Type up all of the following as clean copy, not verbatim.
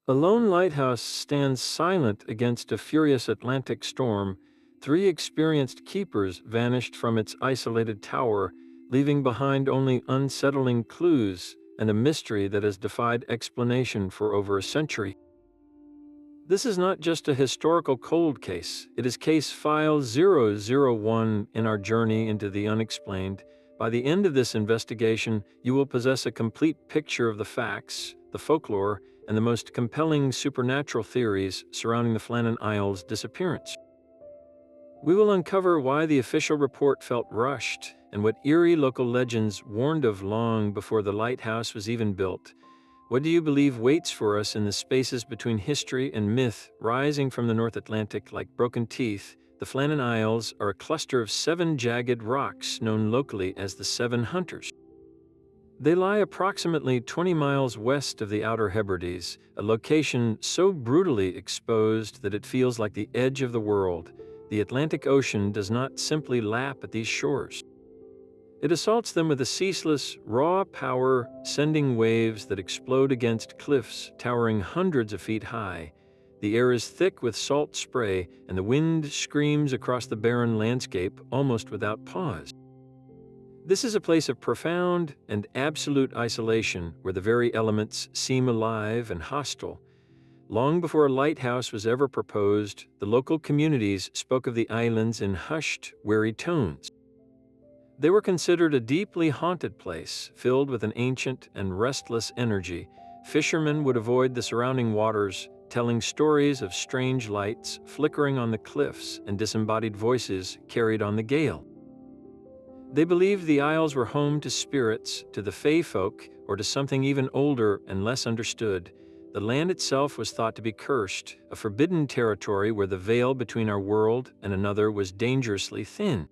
A lone lighthouse stands silent against a furious Atlantic storm. Three experienced keepers vanished from its isolated tower, leaving behind only unsettling clues and a mystery that has defied explanation for over a century. This is not just a historical cold case, it is case file 001 in our journey into the unexplained. By the end of this investigation, you will possess a complete picture of the facts, the folklore, and the most compelling supernatural theories surrounding the Flannan Isles disappearance. We will uncover why the official report felt rushed and what eerie local legends warned of long before the lighthouse was even built. What do you believe waits for us in the spaces between history and myth, rising from the North Atlantic like broken teeth? The Flannan Isles are a cluster of 7 jagged rocks known locally as the Seven Hunters. They lie approximately 20 miles west of the Outer Hebrides, a location so brutally exposed that it feels like the edge of the world. The Atlantic Ocean does not simply lap at these shores. It assaults them with a ceaseless, raw power, sending waves that explode against cliffs towering hundreds of feet high. The air is thick with salt spray, and the wind screams across the barren landscape almost without pause. This is a place of profound and absolute isolation where the very elements seem alive and hostile. Long before a lighthouse was ever proposed, the local communities spoke of the islands in hushed, wary tones. They were considered a deeply haunted place, filled with an ancient and restless energy. Fishermen would avoid the surrounding waters, telling stories of strange lights flickering on the cliffs and disembodied voices carried on the gale. They believed the isles were home to spirits, to the fae folk, or to something even older and less understood. The land itself was thought to be cursed, a forbidden territory where the veil between our world and another was dangerously thin.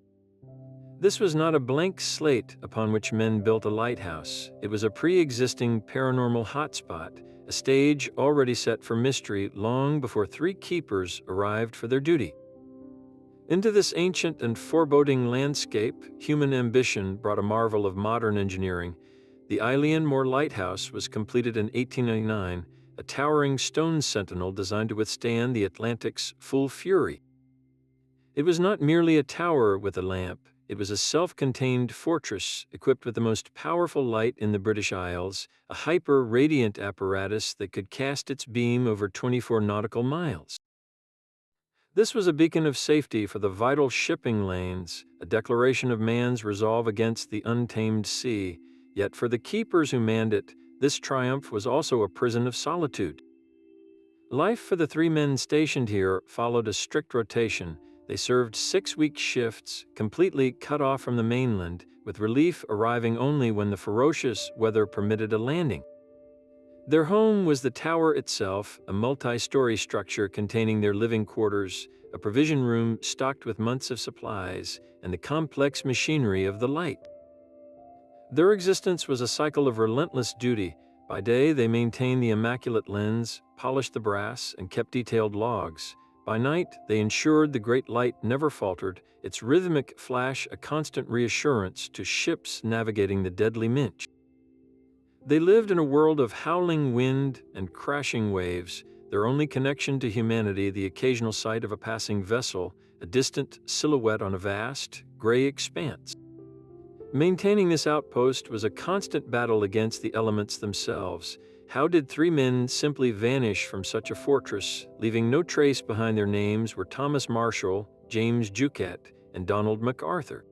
This was not a blank slate upon which men built a lighthouse. It was a pre-existing paranormal hotspot, a stage already set for mystery long before 3 keepers arrived for their duty. Into this ancient and foreboding landscape, human ambition brought a marvel of modern engineering. The Eilean Mòr lighthouse was completed in 1899, a towering stone sentinel designed to withstand the Atlantic's full fury. It was not merely a tower with a lamp. It was a self-contained fortress equipped with the most powerful light in the British Isles, a hyper-radiant apparatus that could cast its beam over 24 nautical miles. This was a beacon of safety for the vital shipping lanes, a declaration of man's resolve against the untamed sea. Yet for the keepers who manned it, this triumph was also a prison of solitude. Life for the 3 men stationed here followed a strict rotation. They served 6-week shifts, completely cut off from the mainland, with relief arriving only when the ferocious weather permitted a landing. Their home was the tower itself, a multi-story structure containing their living quarters, a provision room stocked with months of supplies, and the complex machinery of the light. Their existence was a cycle of relentless duty. By day, they maintained the immaculate lens, polished the brass, and kept detailed logs. By night, they ensured the great light never faltered, its rhythmic flash a constant reassurance to ships navigating the deadly Minch. They lived in a world of howling wind and crashing waves, their only connection to humanity the occasional sight of a passing vessel, a distant silhouette on a vast, gray expanse. Maintaining this outpost was a constant battle against the elements themselves. How did 3 men simply vanish from such a fortress, leaving no trace behind? Their names were Thomas Marshall, James Jucat, and Donald MacArthur.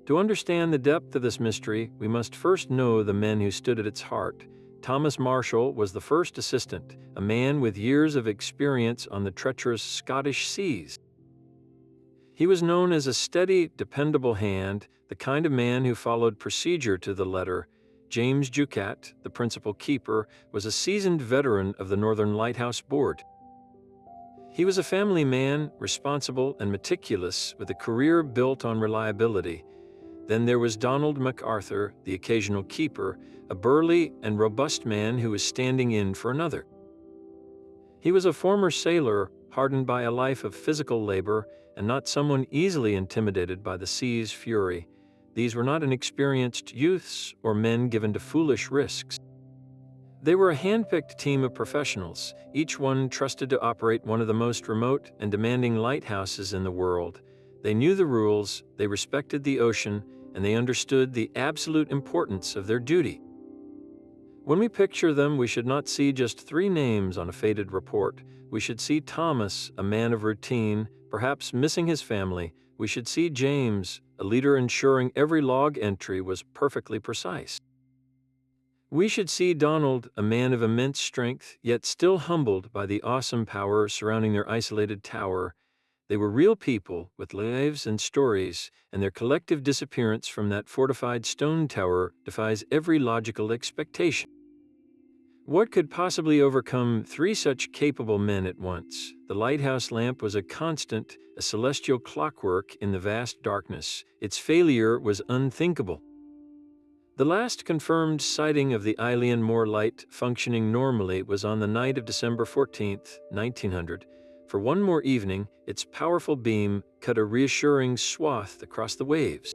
To understand the depth of this mystery, we must first know the men who stood at its heart. Thomas Marshall was the first assistant, a man with years of experience on the treacherous Scottish seas. He was known as a steady, dependable hand, the kind of man who followed procedure to the letter. James Jucat, the principal keeper, was a seasoned veteran of the Northern Lighthouse Board. He was a family man, responsible and meticulous, with a career built on reliability. Then there was Donald MacArthur, the occasional keeper, a burly and robust man who was standing in for another. He was a former sailor, hardened by a life of physical labor, and not someone easily intimidated by the sea's fury. These were not inexperienced youths or men given to foolish risks. They were a hand-picked team of professionals, each one trusted to operate one of the most remote and demanding lighthouses in the world. They knew the rules, they respected the ocean, and they understood the absolute importance of their duty. When we picture them, we should not see just three names on a faded report. We should see Thomas, a man of routine, perhaps missing his family. We should see James, a leader ensuring every log entry was perfectly precise. We should see Donald, a man of immense strength, yet still humbled by the awesome power surrounding their isolated tower. They were real people with lives and stories, and their collective disappearance from that fortified stone tower defies every logical expectation. What could possibly overcome three such capable men at once? The lighthouse lamp was a constant, a celestial clockwork in the vast darkness. Its failure was unthinkable. The last confirmed sighting of the Eilean Mòr light functioning normally was on the night of December 14, 1900. For one more evening, its powerful beam cut a reassuring swath across the waves.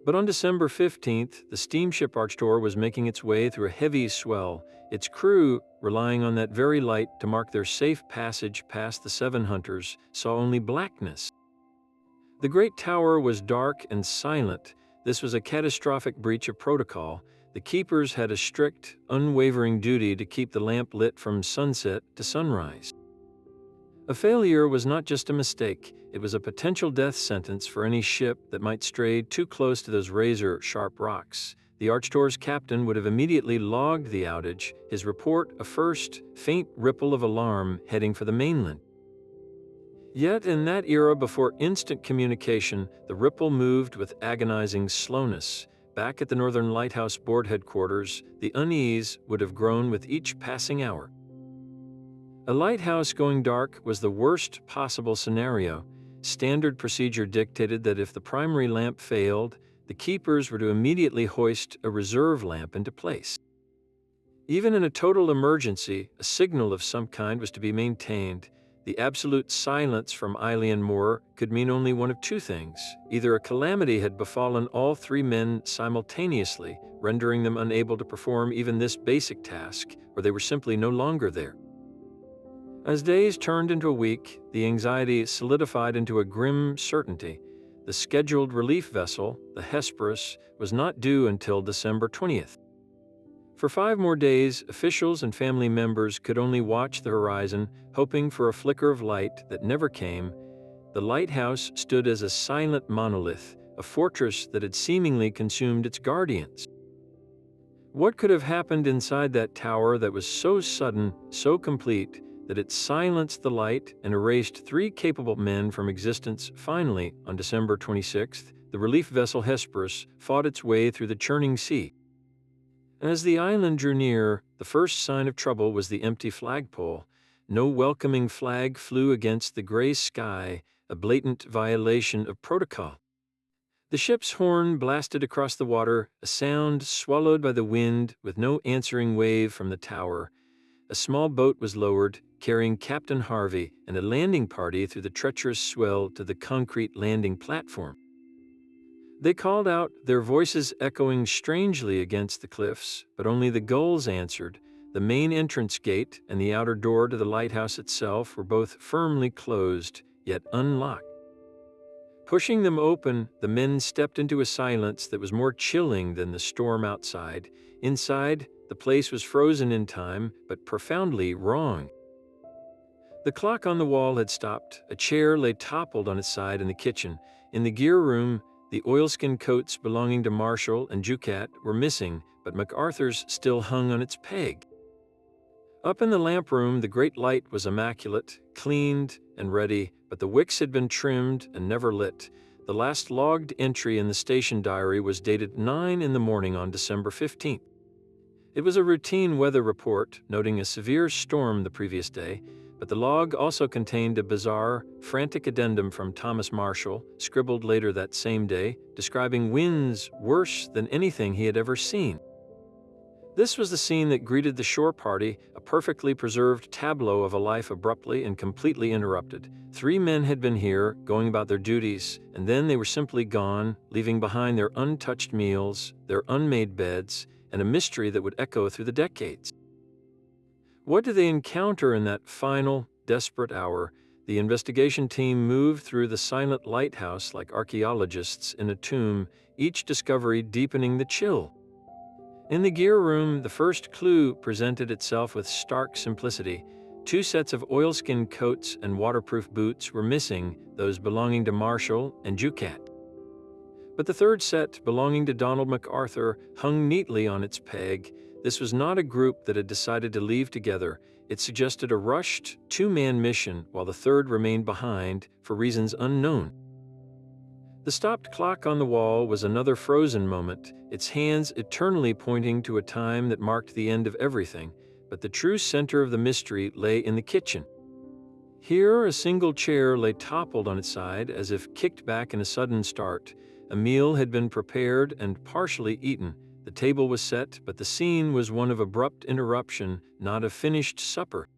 But on December 15th, the steamship Arctur was making its way through a heavy swell, its crew, relying on that very light to mark their safe passage past the seven hunters, saw only blackness. The great tower was dark and silent. This was a catastrophic breach of protocol. The keepers had a strict, unwavering duty to keep the lamp lit from sunset to sunrise. A failure was not just a mistake, it was a potential death sentence for any ship that might stray too close to those razor-sharp rocks. The Arctur's captain would have immediately logged the outage, his report a first, faint ripple of alarm heading for the mainland. Yet in that era before instant communication, the ripple moved with agonizing slowness. Back at the Northern Lighthouse Board headquarters, the unease would have grown with each passing hour. A lighthouse going dark was the worst possible scenario. Standard procedure dictated that if the primary lamp failed, the keepers were to immediately hoist a reserve lamp into place. Even in a total emergency, a signal of some kind was to be maintained. The absolute silence from Eilean Mòr could mean only one of two things. Either a calamity had befallen all three men simultaneously, rendering them unable to perform even this basic task, or they were simply no longer there. As days turned into a week, the anxiety solidified into a grim certainty. The scheduled relief vessel, the Hesperus, was not due until December 20th. For 5 more days, officials and family members could only watch the horizon, hoping for a flicker of light that never came. The lighthouse stood as a silent monolith, a fortress that had seemingly consumed its guardians. What could have happened inside that tower that was so sudden, so complete, that it silenced the light and erased 3 capable men from existence? Finally, on December 26th, the relief vessel Hesperus fought its way through the churning sea. As the island drew near, the first sign of trouble was the empty flagpole. No welcoming flag flew against the gray sky, a blatant violation of protocol. The ship's horn blasted across the water, a sound swallowed by the wind with no answering wave from the tower. A small boat was lowered, carrying Captain Harvey and a landing party through the treacherous swell to the concrete landing platform. They called out, their voices echoing strangely against the cliffs, but only the gulls answered. The main entrance gate and the outer door to the lighthouse itself were both firmly closed, yet unlocked. Pushing them open, the men stepped into a silence that was more chilling than the storm outside. Inside, the place was frozen in time, but profoundly wrong. The clock on the wall had stopped. A chair lay toppled on its side in the kitchen. In the gear room, the oilskin coats belonging to Marshall and Jucat were missing, but MacArthur's still hung on its peg. Up in the lamp room, the great light was immaculate, cleaned and ready, but the wicks had been trimmed and never lit. The last logged entry in the station diary was dated 9 in the morning on December 15th. It was a routine weather report, noting a severe storm the previous day, but the log also contained a bizarre, frantic addendum from Thomas Marshall, scribbled later that same day, describing winds worse than anything he had ever seen. This was the scene that greeted the shore party, a perfectly preserved tableau of a life abruptly and completely interrupted. 3 men had been here, going about their duties, and then they were simply gone, leaving behind their untouched meals, their unmade beds, and a mystery that would echo through the decades. What do they encounter in that final, desperate hour? The investigation team moved through the silent lighthouse like archaeologists in a tomb, each discovery deepening the chill. In the gear room, the first clue presented itself with stark simplicity. Two sets of oilskin coats and waterproof boots were missing, those belonging to Marshall and Jucat. But the third set, belonging to Donald MacArthur, hung neatly on its peg. This was not a group that had decided to leave together. It suggested a rushed, two-man mission, while the third remained behind, for reasons unknown. The stopped clock on the wall was another frozen moment, its hands eternally pointing to a time that marked the end of everything, but the true center of the mystery lay in the kitchen. Here, a single chair lay toppled on its side as if kicked back in a sudden start. A meal had been prepared and partially eaten. The table was set, but the scene was one of abrupt interruption, not a finished supper.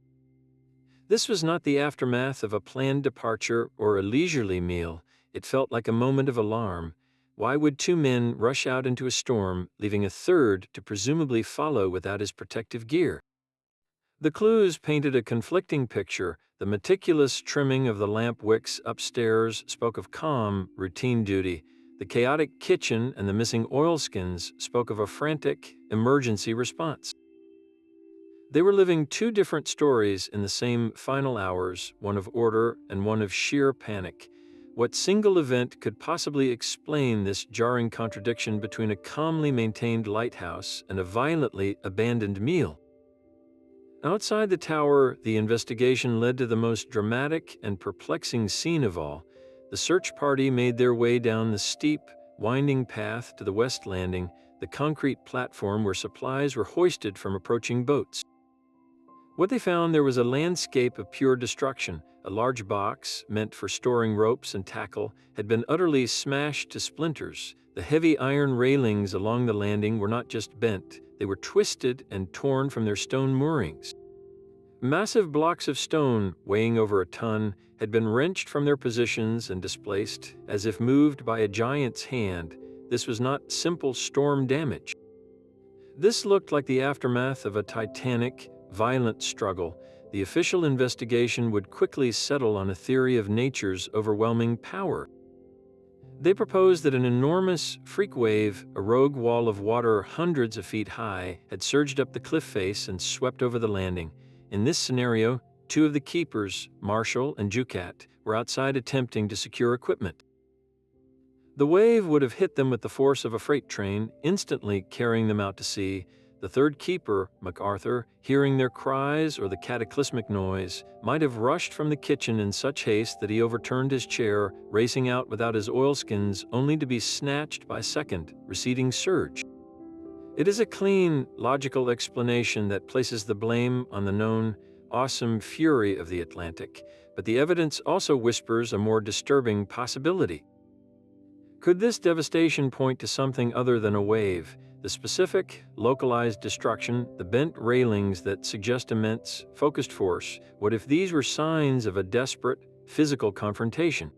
This was not the aftermath of a planned departure or a leisurely meal. It felt like a moment of alarm. Why would two men rush out into a storm, leaving a third to presumably follow without his protective gear? The clues painted a conflicting picture. The meticulous trimming of the lamp wicks upstairs spoke of calm, routine duty. The chaotic kitchen and the missing oilskins spoke of a frantic, emergency response. They were living two different stories in the same final hours, one of order and one of sheer panic. What single event could possibly explain this jarring contradiction between a calmly maintained lighthouse and a violently abandoned meal? Outside the tower, the investigation led to the most dramatic and perplexing scene of all. The search party made their way down the steep, winding path to the west landing, the concrete platform where supplies were hoisted from approaching boats. What they found there was a landscape of pure destruction. A large box, meant for storing ropes and tackle, had been utterly smashed to splinters. The heavy iron railings along the landing were not just bent, they were twisted and torn from their stone moorings. Massive blocks of stone, weighing over a ton, had been wrenched from their positions and displaced, as if moved by a giant's hand. This was not simple storm damage. This looked like the aftermath of a titanic, violent struggle. The official investigation would quickly settle on a theory of nature's overwhelming power. They proposed that an enormous freak wave, a rogue wall of water hundreds of feet high, had surged up the cliff face and swept over the landing. In this scenario, two of the keepers, Marshall and Jucat, were outside attempting to secure equipment. The wave would have hit them with the force of a freight train, instantly carrying them out to sea. The third keeper, MacArthur, hearing their cries or the cataclysmic noise, might have rushed from the kitchen in such haste that he overturned his chair, racing out without his oilskins, only to be snatched by a second, receding surge. It is a clean, logical explanation that places the blame on the known, awesome fury of the Atlantic, but the evidence also whispers a more disturbing possibility. Could this devastation point to something other than a wave? The specific, localized destruction, the bent railings that suggest immense, focused force, what if these were signs of a desperate, physical confrontation?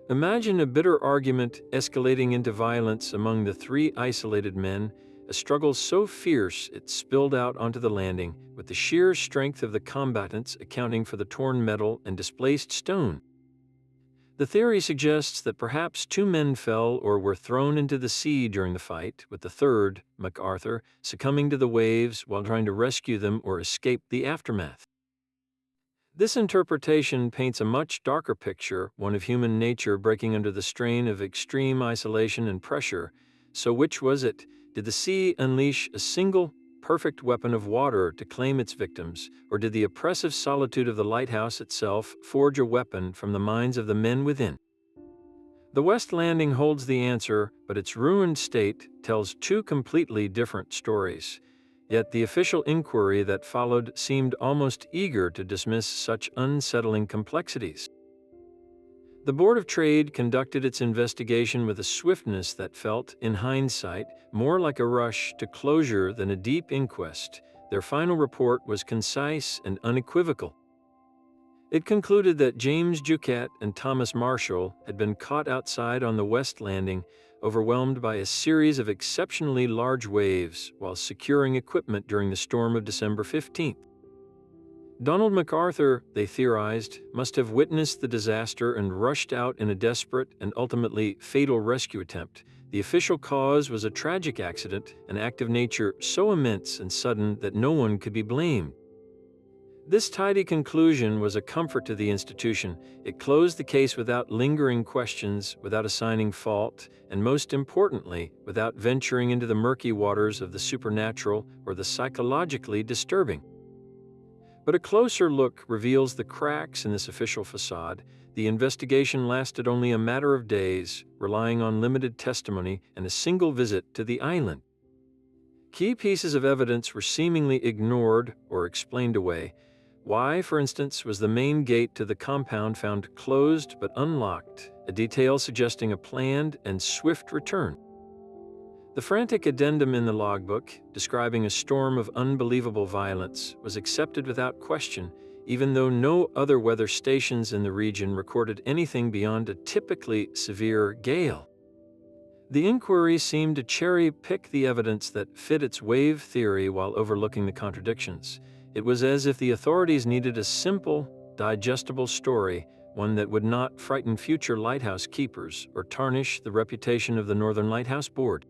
Imagine a bitter argument escalating into violence among the three isolated men, a struggle so fierce it spilled out onto the landing, with the sheer strength of the combatants accounting for the torn metal and displaced stone. The theory suggests that perhaps two men fell or were thrown into the sea during the fight, with the third, MacArthur, succumbing to the waves while trying to rescue them or escape the aftermath. This interpretation paints a much darker picture, one of human nature breaking under the strain of extreme isolation and pressure. So which was it? Did the sea unleash a single, perfect weapon of water to claim its victims, or did the oppressive solitude of the lighthouse itself forge a weapon from the minds of the men within? The West Landing holds the answer, but its ruined state tells two completely different stories. Yet the official inquiry that followed seemed almost eager to dismiss such unsettling complexities. The Board of Trade conducted its investigation with a swiftness that felt, in hindsight, more like a rush to closure than a deep inquest. Their final report was concise and unequivocal. It concluded that James Jucat and Thomas Marshall had been caught outside on the West Landing, overwhelmed by a series of exceptionally large waves while securing equipment during the storm of December 15th. Donald MacArthur, they theorized, must have witnessed the disaster and rushed out in a desperate and ultimately fatal rescue attempt. The official cause was a tragic accident, an act of nature so immense and sudden that no one could be blamed. This tidy conclusion was a comfort to the institution. It closed the case without lingering questions, without assigning fault, and most importantly, without venturing into the murky waters of the supernatural or the psychologically disturbing. But a closer look reveals the cracks in this official facade. The investigation lasted only a matter of days, relying on limited testimony and a single visit to the island. Key pieces of evidence were seemingly ignored or explained away. Why, for instance, was the main gate to the compound found closed but unlocked, a detail suggesting a planned and swift return? The frantic addendum in the logbook, describing a storm of unbelievable violence, was accepted without question, even though no other weather stations in the region recorded anything beyond a typically severe gale. The inquiry seemed to cherry-pick the evidence that fit its wave theory while overlooking the contradictions. It was as if the authorities needed a simple, digestible story, one that would not frighten future lighthouse keepers or tarnish the reputation of the Northern Lighthouse Board.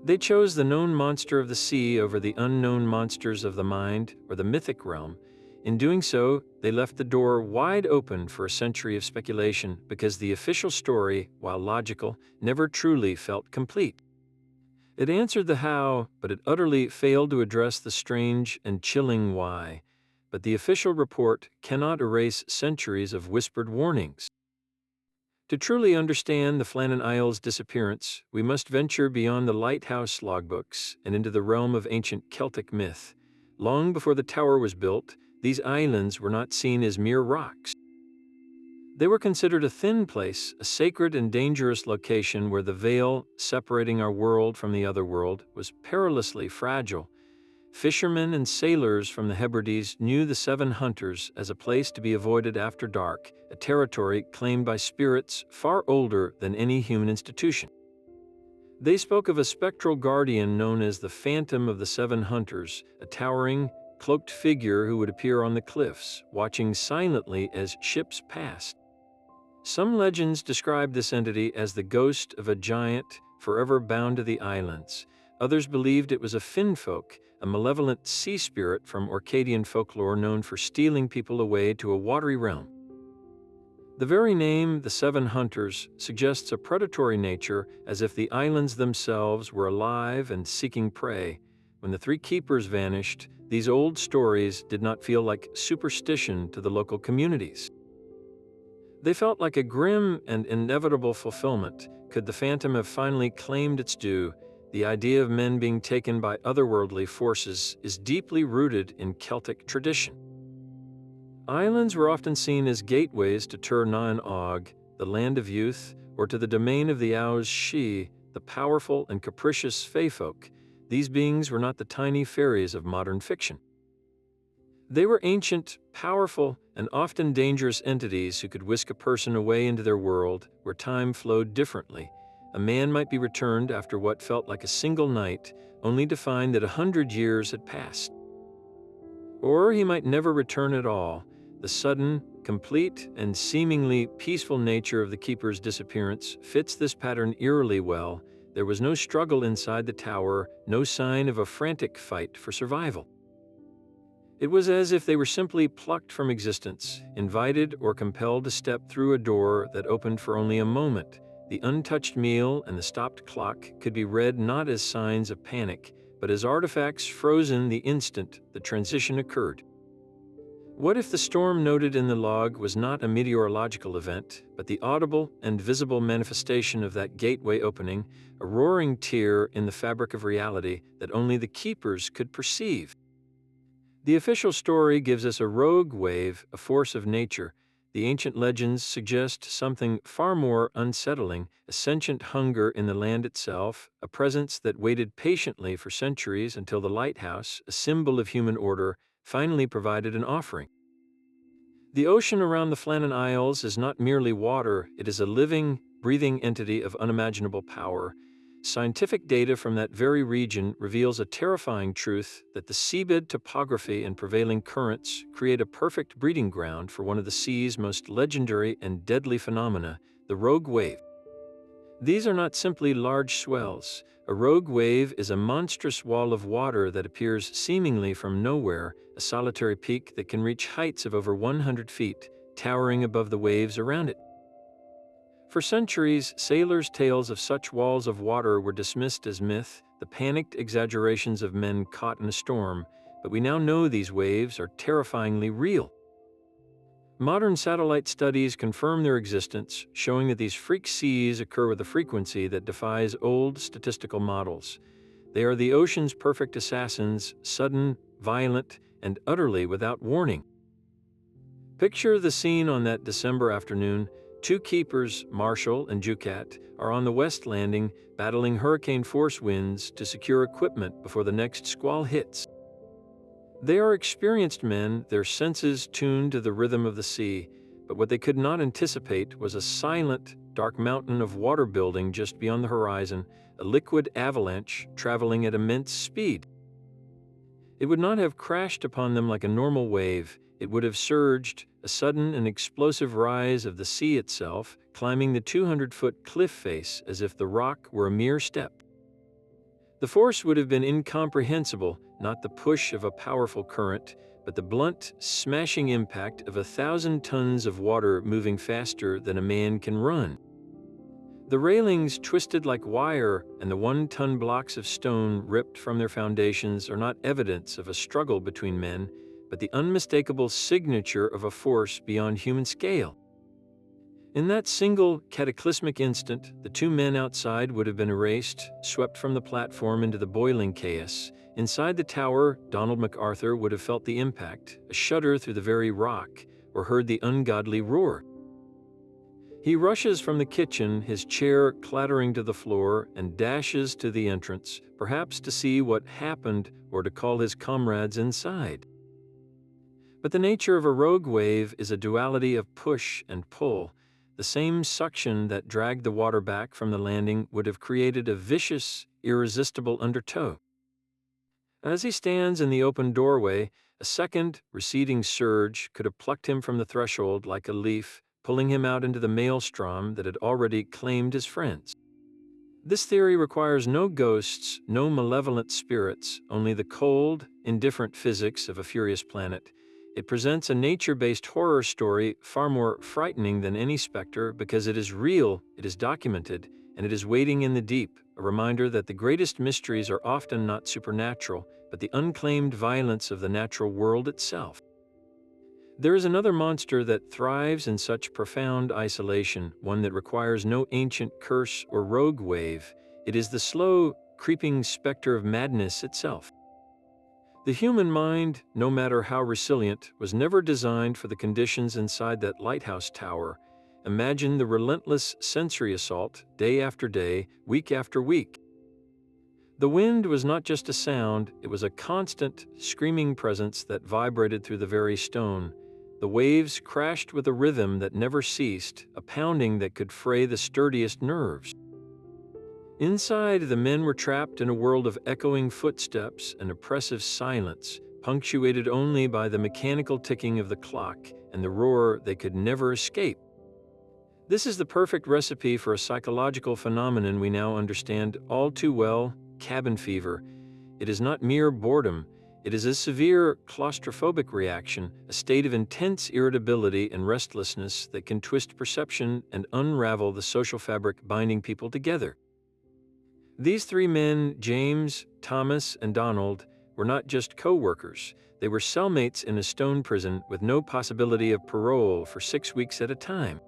They chose the known monster of the sea over the unknown monsters of the mind or the mythic realm. In doing so, they left the door wide open for a century of speculation because the official story, while logical, never truly felt complete. It answered the how, but it utterly failed to address the strange and chilling why. But the official report cannot erase centuries of whispered warnings. To truly understand the Flannan Isles disappearance, we must venture beyond the Lighthouse logbooks and into the realm of ancient Celtic myth. Long before the tower was built, these islands were not seen as mere rocks. They were considered a thin place, a sacred and dangerous location where the veil separating our world from the other world was perilously fragile. Fishermen and sailors from the Hebrides knew the Seven Hunters as a place to be avoided after dark, a territory claimed by spirits far older than any human institution. They spoke of a spectral guardian known as the Phantom of the Seven Hunters, a towering, cloaked figure who would appear on the cliffs, watching silently as ships passed. Some legends describe this entity as the ghost of a giant forever bound to the islands. Others believed it was a finfolk, a malevolent sea spirit from Orcadian folklore known for stealing people away to a watery realm. The very name, the Seven Hunters, suggests a predatory nature, as if the islands themselves were alive and seeking prey. When the three keepers vanished, these old stories did not feel like superstition to the local communities. They felt like a grim and inevitable fulfillment. Could the phantom have finally claimed its due? The idea of men being taken by otherworldly forces is deeply rooted in Celtic tradition. Islands were often seen as gateways to Tir Nain Og, the land of youth, or to the domain of the Aos Shi, the powerful and capricious faefolk. These beings were not the tiny fairies of modern fiction. They were ancient, powerful, and often dangerous entities who could whisk a person away into their world where time flowed differently. A man might be returned after what felt like a single night, only to find that 100 years had passed. Or he might never return at all. The sudden, complete, and seemingly peaceful nature of the keeper's disappearance fits this pattern eerily well. There was no struggle inside the tower, no sign of a frantic fight for survival. It was as if they were simply plucked from existence, invited or compelled to step through a door that opened for only a moment. The untouched meal and the stopped clock could be read not as signs of panic, but as artifacts frozen the instant the transition occurred. What if the storm noted in the log was not a meteorological event, but the audible and visible manifestation of that gateway opening, a roaring tear in the fabric of reality that only the keepers could perceive? The official story gives us a rogue wave, a force of nature. The ancient legends suggest something far more unsettling, a sentient hunger in the land itself, a presence that waited patiently for centuries until the lighthouse, a symbol of human order, finally provided an offering. The ocean around the Flannan Isles is not merely water, it is a living, breathing entity of unimaginable power. Scientific data from that very region reveals a terrifying truth that the seabed topography and prevailing currents create a perfect breeding ground for one of the sea's most legendary and deadly phenomena, the rogue wave. These are not simply large swells. A rogue wave is a monstrous wall of water that appears seemingly from nowhere, a solitary peak that can reach heights of over 100 feet, towering above the waves around it. For centuries, sailors' tales of such walls of water were dismissed as myth, the panicked exaggerations of men caught in a storm, but we now know these waves are terrifyingly real. Modern satellite studies confirm their existence, showing that these freak seas occur with a frequency that defies old statistical models. They are the ocean's perfect assassins, sudden, violent, and utterly without warning. Picture the scene on that December afternoon. Two keepers, Marshall and Jucat, are on the west landing, battling hurricane-force winds to secure equipment before the next squall hits. They are experienced men, their senses tuned to the rhythm of the sea, but what they could not anticipate was a silent, dark mountain of water building just beyond the horizon, a liquid avalanche traveling at immense speed. It would not have crashed upon them like a normal wave. It would have surged, a sudden and explosive rise of the sea itself, climbing the 200-foot cliff face as if the rock were a mere step. The force would have been incomprehensible, not the push of a powerful current, but the blunt, smashing impact of 1,000 tons of water moving faster than a man can run. The railings twisted like wire and the 1-ton blocks of stone ripped from their foundations are not evidence of a struggle between men, but the unmistakable signature of a force beyond human scale. In that single, cataclysmic instant, the two men outside would have been erased, swept from the platform into the boiling chaos. Inside the tower, Donald MacArthur would have felt the impact, a shudder through the very rock, or heard the ungodly roar. He rushes from the kitchen, his chair clattering to the floor, and dashes to the entrance, perhaps to see what happened or to call his comrades inside. But the nature of a rogue wave is a duality of push and pull. The same suction that dragged the water back from the landing would have created a vicious, irresistible undertow. As he stands in the open doorway, a second, receding surge could have plucked him from the threshold like a leaf, pulling him out into the maelstrom that had already claimed his friends. This theory requires no ghosts, no malevolent spirits, only the cold, indifferent physics of a furious planet. It presents a nature-based horror story far more frightening than any specter because it is real, it is documented, and it is waiting in the deep, a reminder that the greatest mysteries are often not supernatural, but the unclaimed violence of the natural world itself. There is another monster that thrives in such profound isolation, one that requires no ancient curse or rogue wave. It is the slow, creeping specter of madness itself. The human mind, no matter how resilient, was never designed for the conditions inside that lighthouse tower. Imagine the relentless sensory assault, day after day, week after week. The wind was not just a sound, it was a constant, screaming presence that vibrated through the very stone. The waves crashed with a rhythm that never ceased, a pounding that could fray the sturdiest nerves. Inside, the men were trapped in a world of echoing footsteps and oppressive silence, punctuated only by the mechanical ticking of the clock and the roar they could never escape. This is the perfect recipe for a psychological phenomenon we now understand all too well, cabin fever. It is not mere boredom. It is a severe claustrophobic reaction, a state of intense irritability and restlessness that can twist perception and unravel the social fabric binding people together. These three men, James, Thomas, and Donald, were not just co-workers. They were cellmates in a stone prison with no possibility of parole for 6 weeks at a time.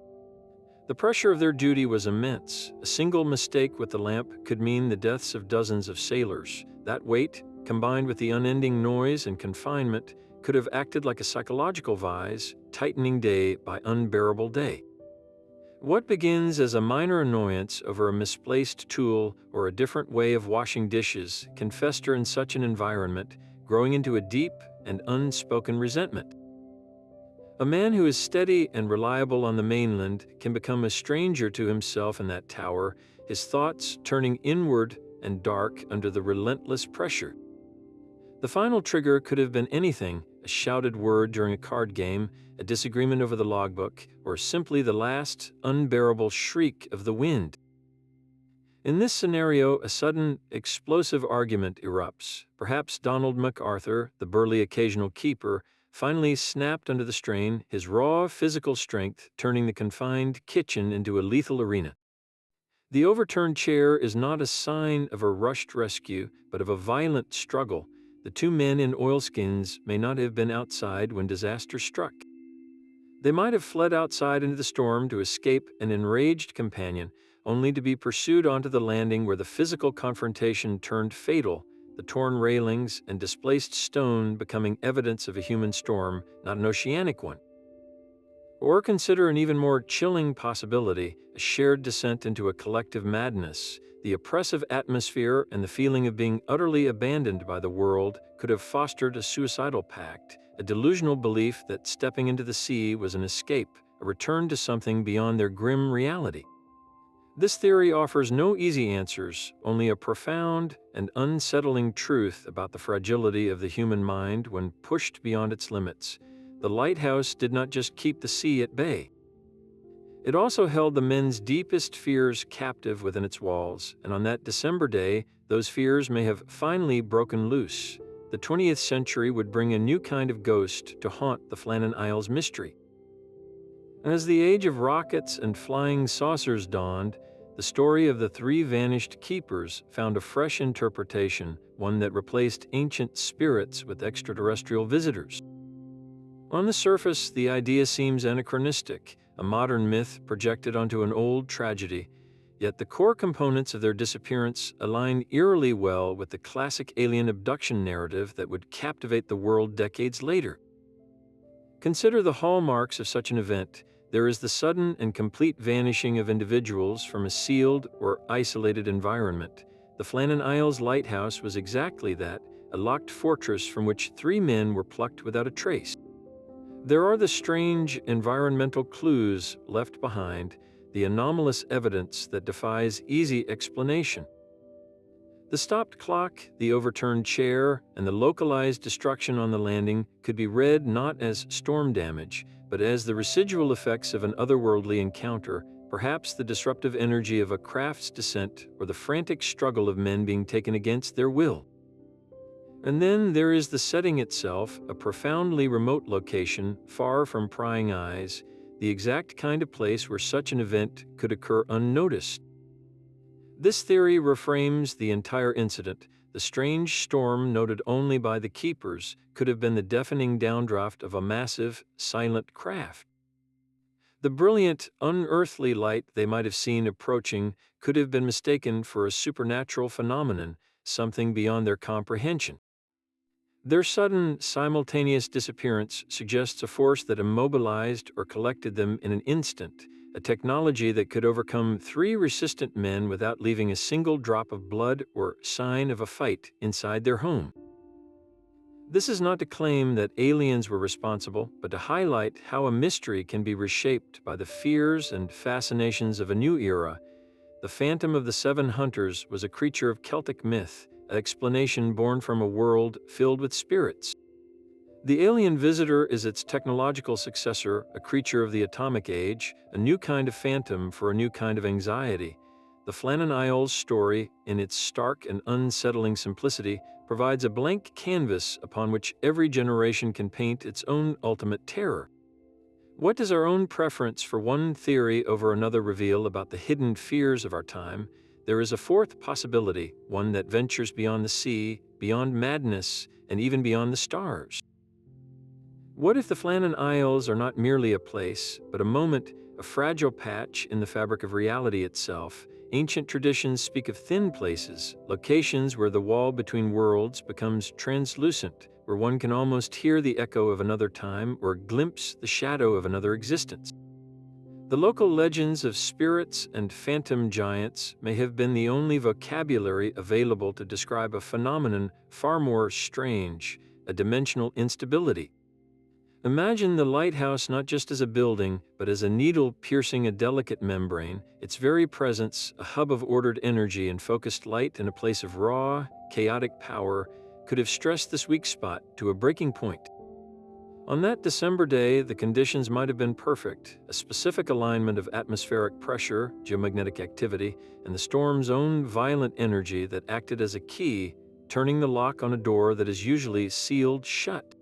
The pressure of their duty was immense. A single mistake with the lamp could mean the deaths of dozens of sailors. That weight, combined with the unending noise and confinement, could have acted like a psychological vise, tightening day by unbearable day. What begins as a minor annoyance over a misplaced tool or a different way of washing dishes can fester in such an environment, growing into a deep and unspoken resentment. A man who is steady and reliable on the mainland can become a stranger to himself in that tower, his thoughts turning inward and dark under the relentless pressure. The final trigger could have been anything: a shouted word during a card game, a disagreement over the logbook, or simply the last, unbearable shriek of the wind. In this scenario, a sudden, explosive argument erupts. Perhaps Donald MacArthur, the burly occasional keeper, finally snapped under the strain, his raw physical strength turning the confined kitchen into a lethal arena. The overturned chair is not a sign of a rushed rescue, but of a violent struggle. The two men in oilskins may not have been outside when disaster struck. They might have fled outside into the storm to escape an enraged companion, only to be pursued onto the landing where the physical confrontation turned fatal, the torn railings and displaced stone becoming evidence of a human storm, not an oceanic one. Or consider an even more chilling possibility: a shared descent into a collective madness. The oppressive atmosphere and the feeling of being utterly abandoned by the world could have fostered a suicidal pact, a delusional belief that stepping into the sea was an escape, a return to something beyond their grim reality. This theory offers no easy answers, only a profound and unsettling truth about the fragility of the human mind when pushed beyond its limits. The lighthouse did not just keep the sea at bay. It also held the men's deepest fears captive within its walls, and on that December day, those fears may have finally broken loose. The 20th century would bring a new kind of ghost to haunt the Flannan Isles mystery. As the age of rockets and flying saucers dawned, the story of the three vanished keepers found a fresh interpretation, one that replaced ancient spirits with extraterrestrial visitors. On the surface, the idea seems anachronistic, a modern myth projected onto an old tragedy, yet the core components of their disappearance align eerily well with the classic alien abduction narrative that would captivate the world decades later. Consider the hallmarks of such an event. There is the sudden and complete vanishing of individuals from a sealed or isolated environment. The Flannan Isles Lighthouse was exactly that, a locked fortress from which three men were plucked without a trace. There are the strange environmental clues left behind, the anomalous evidence that defies easy explanation. The stopped clock, the overturned chair, and the localized destruction on the landing could be read not as storm damage, but as the residual effects of an otherworldly encounter, perhaps the disruptive energy of a craft's descent or the frantic struggle of men being taken against their will. And then there is the setting itself, a profoundly remote location, far from prying eyes, the exact kind of place where such an event could occur unnoticed. This theory reframes the entire incident. The strange storm noted only by the keepers could have been the deafening downdraft of a massive, silent craft. The brilliant, unearthly light they might have seen approaching could have been mistaken for a supernatural phenomenon, something beyond their comprehension. Their sudden, simultaneous disappearance suggests a force that immobilized or collected them in an instant, a technology that could overcome three resistant men without leaving a single drop of blood or sign of a fight inside their home. This is not to claim that aliens were responsible, but to highlight how a mystery can be reshaped by the fears and fascinations of a new era. The Phantom of the Seven Hunters was a creature of Celtic myth, an explanation born from a world filled with spirits. The alien visitor is its technological successor, a creature of the atomic age, a new kind of phantom for a new kind of anxiety. The Flannan Isles story, in its stark and unsettling simplicity, provides a blank canvas upon which every generation can paint its own ultimate terror. What does our own preference for one theory over another reveal about the hidden fears of our time? There is a fourth possibility, one that ventures beyond the sea, beyond madness, and even beyond the stars. What if the Flannan Isles are not merely a place, but a moment, a fragile patch in the fabric of reality itself? Ancient traditions speak of thin places, locations where the wall between worlds becomes translucent, where one can almost hear the echo of another time or glimpse the shadow of another existence. The local legends of spirits and phantom giants may have been the only vocabulary available to describe a phenomenon far more strange, a dimensional instability. Imagine the lighthouse not just as a building, but as a needle piercing a delicate membrane, its very presence, a hub of ordered energy and focused light in a place of raw, chaotic power, could have stressed this weak spot to a breaking point. On that December day, the conditions might have been perfect, a specific alignment of atmospheric pressure, geomagnetic activity, and the storm's own violent energy that acted as a key, turning the lock on a door that is usually sealed shut.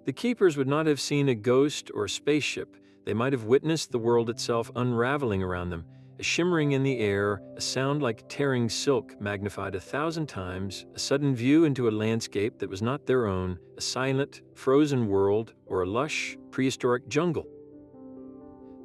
The keepers would not have seen a ghost or a spaceship. They might have witnessed the world itself unraveling around them, a shimmering in the air, a sound like tearing silk magnified 1,000 times, a sudden view into a landscape that was not their own, a silent, frozen world, or a lush, prehistoric jungle.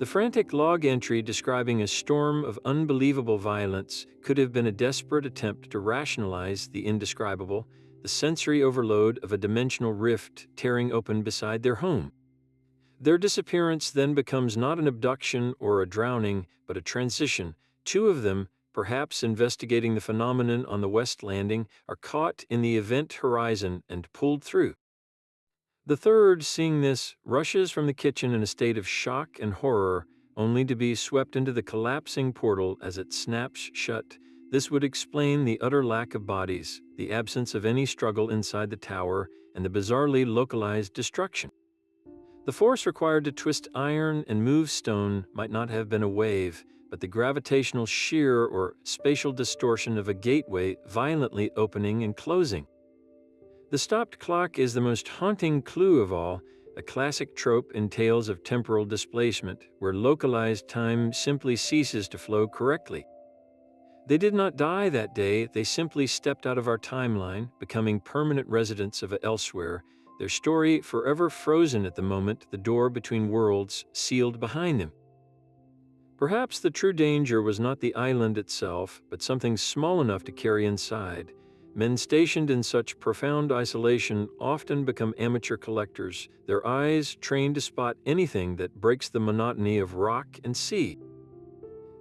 The frantic log entry describing a storm of unbelievable violence could have been a desperate attempt to rationalize the indescribable, the sensory overload of a dimensional rift tearing open beside their home. Their disappearance then becomes not an abduction or a drowning, but a transition. Two of them, perhaps investigating the phenomenon on the West Landing, are caught in the event horizon and pulled through. The third, seeing this, rushes from the kitchen in a state of shock and horror, only to be swept into the collapsing portal as it snaps shut. This would explain the utter lack of bodies, the absence of any struggle inside the tower, and the bizarrely localized destruction. The force required to twist iron and move stone might not have been a wave, but the gravitational shear or spatial distortion of a gateway violently opening and closing. The stopped clock is the most haunting clue of all, a classic trope in tales of temporal displacement, where localized time simply ceases to flow correctly. They did not die that day, they simply stepped out of our timeline, becoming permanent residents of elsewhere, their story forever frozen at the moment the door between worlds sealed behind them. Perhaps the true danger was not the island itself, but something small enough to carry inside. Men stationed in such profound isolation often become amateur collectors, their eyes trained to spot anything that breaks the monotony of rock and sea.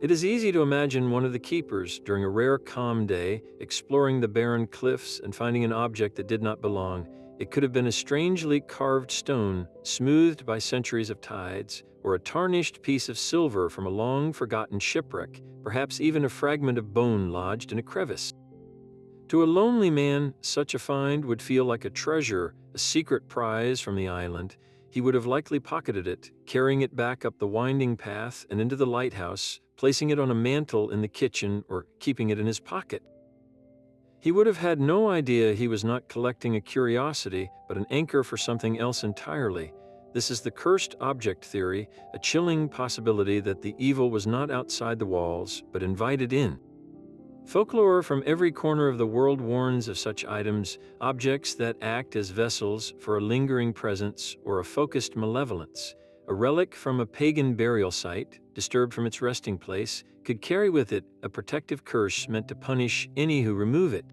It is easy to imagine one of the keepers, during a rare calm day, exploring the barren cliffs and finding an object that did not belong. It could have been a strangely carved stone, smoothed by centuries of tides, or a tarnished piece of silver from a long-forgotten shipwreck, perhaps even a fragment of bone lodged in a crevice. To a lonely man, such a find would feel like a treasure, a secret prize from the island. He would have likely pocketed it, carrying it back up the winding path and into the lighthouse, placing it on a mantel in the kitchen or keeping it in his pocket. He would have had no idea he was not collecting a curiosity, but an anchor for something else entirely. This is the cursed object theory, a chilling possibility that the evil was not outside the walls, but invited in. Folklore from every corner of the world warns of such items, objects that act as vessels for a lingering presence or a focused malevolence. A relic from a pagan burial site, disturbed from its resting place, could carry with it a protective curse meant to punish any who remove it.